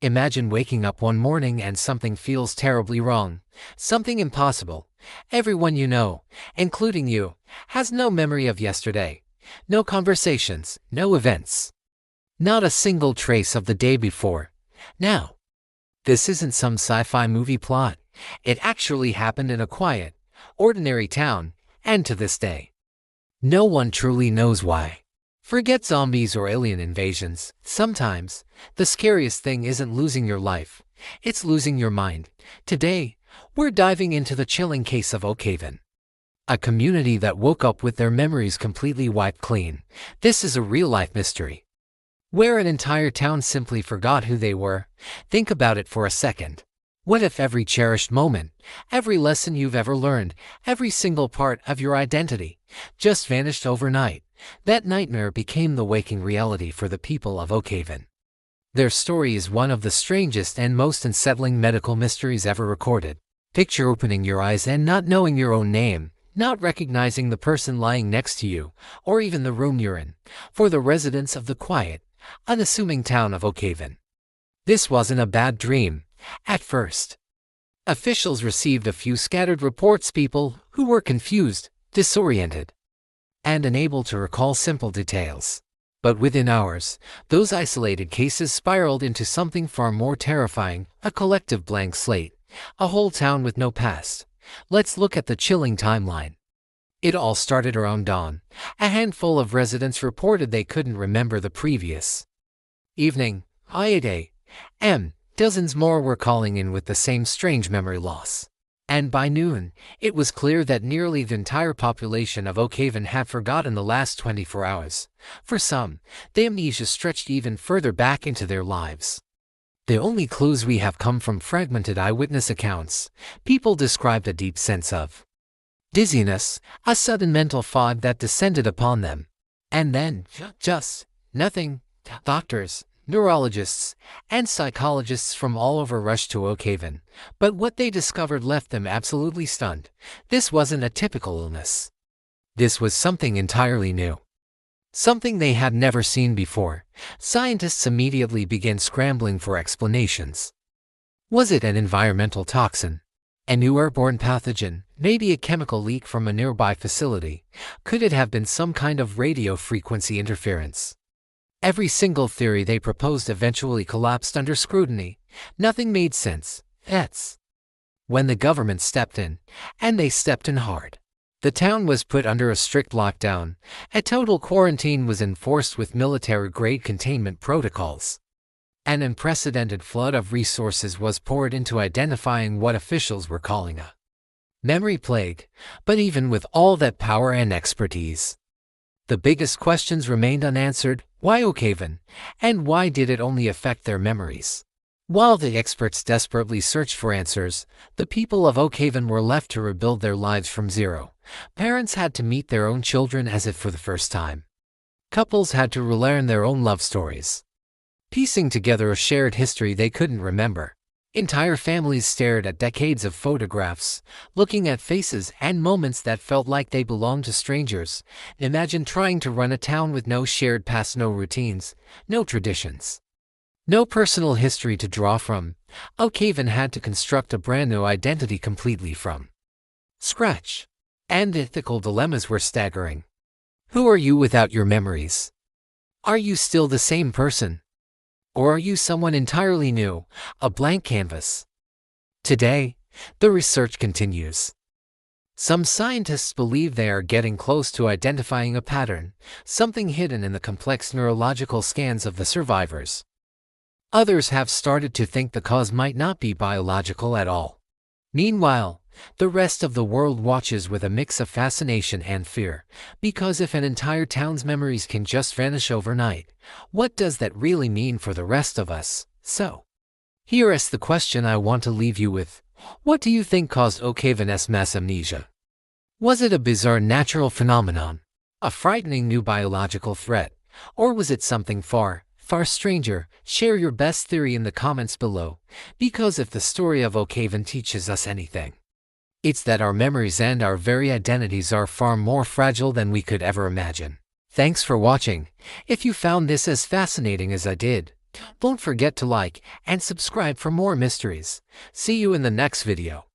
Imagine waking up one morning and something feels terribly wrong, something impossible. Everyone you know, including you, has no memory of yesterday, no conversations, no events, not a single trace of the day before. Now, this isn't some sci-fi movie plot. It actually happened in a quiet, ordinary town, and to this day, no one truly knows why. Forget zombies or alien invasions. Sometimes, the scariest thing isn't losing your life, it's losing your mind. Today, we're diving into the chilling case of Oakhaven, a community that woke up with their memories completely wiped clean. This is a real-life mystery, where an entire town simply forgot who they were. Think about it for a second. What if every cherished moment, every lesson you've ever learned, every single part of your identity, just vanished overnight? That nightmare became the waking reality for the people of Oakhaven. Their story is one of the strangest and most unsettling medical mysteries ever recorded. Picture opening your eyes and not knowing your own name, not recognizing the person lying next to you, or even the room you're in. For the residents of the quiet, unassuming town of Oakhaven, this wasn't a bad dream. At first, officials received a few scattered reports, people who were confused, disoriented, and unable to recall simple details. But within hours, those isolated cases spiraled into something far more terrifying, a collective blank slate, a whole town with no past. Let's look at the chilling timeline. It all started around dawn. A handful of residents reported they couldn't remember the previous evening. 8 a.m. Dozens more were calling in with the same strange memory loss. And by noon, it was clear that nearly the entire population of Oakhaven had forgotten the last 24 hours. For some, the amnesia stretched even further back into their lives. The only clues we have come from fragmented eyewitness accounts. People described a deep sense of dizziness, a sudden mental fog that descended upon them. And then, just nothing. Doctors, neurologists, and psychologists from all over rushed to Oakhaven, but what they discovered left them absolutely stunned. This wasn't a typical illness. This was something entirely new, something they had never seen before. Scientists immediately began scrambling for explanations. Was it an environmental toxin? A new airborne pathogen? Maybe a chemical leak from a nearby facility? Could it have been some kind of radio frequency interference? Every single theory they proposed eventually collapsed under scrutiny. Nothing made sense. That's when the government stepped in, and they stepped in hard. The town was put under a strict lockdown. A total quarantine was enforced with military-grade containment protocols. An unprecedented flood of resources was poured into identifying what officials were calling a memory plague. But even with all that power and expertise, the biggest questions remained unanswered. Why Oakhaven? And why did it only affect their memories? While the experts desperately searched for answers, the people of Oakhaven were left to rebuild their lives from zero. Parents had to meet their own children as if for the first time. Couples had to relearn their own love stories, piecing together a shared history they couldn't remember. Entire families stared at decades of photographs, looking at faces and moments that felt like they belonged to strangers. Imagine trying to run a town with no shared past, no routines, no traditions, no personal history to draw from. Oakhaven had to construct a brand new identity completely from scratch. And the ethical dilemmas were staggering. Who are you without your memories? Are you still the same person? Or are you someone entirely new, a blank canvas? Today, the research continues. Some scientists believe they are getting close to identifying a pattern, something hidden in the complex neurological scans of the survivors. Others have started to think the cause might not be biological at all. Meanwhile, the rest of the world watches with a mix of fascination and fear, because if an entire town's memories can just vanish overnight, what does that really mean for the rest of us? So, here is the question I want to leave you with. What do you think caused Oakhaven's mass amnesia? Was it a bizarre natural phenomenon, a frightening new biological threat, or was it something far stranger? Share your best theory in the comments below, because if the story of Oakhaven teaches us anything, it's that our memories and our very identities are far more fragile than we could ever imagine. Thanks for watching. If you found this as fascinating as I did, Don't forget to like and subscribe for more mysteries. See you in the next video.